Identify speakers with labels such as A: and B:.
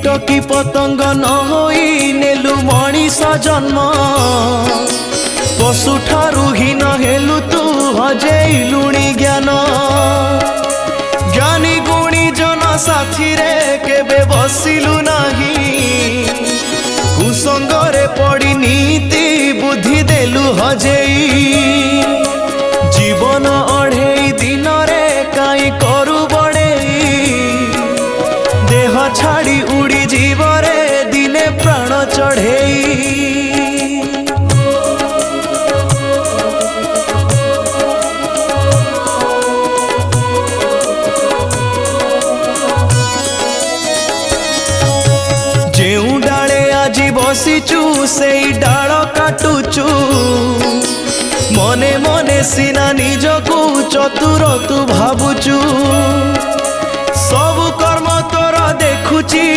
A: कीट की पतंग न होई नेलु मणिष जन्म पशु ठारू हीन हेलु तू हजेलुणी ज्ञान ज्ञानी गुणी जन साथी रे केबे बसिलु नाही कुसंगरे पड़ी नीति बुद्धि देलु हजेई जीवन अढ़ेई दिन रे काई करू देह छाड़ी उड़ी जीवरे दिने प्राण चढ़ेई जेउ डाले आजी बसीचु से डाल काटुचु मने मने सीना निजकू चतुर तू भावुचु सब कर्म तोर देखुची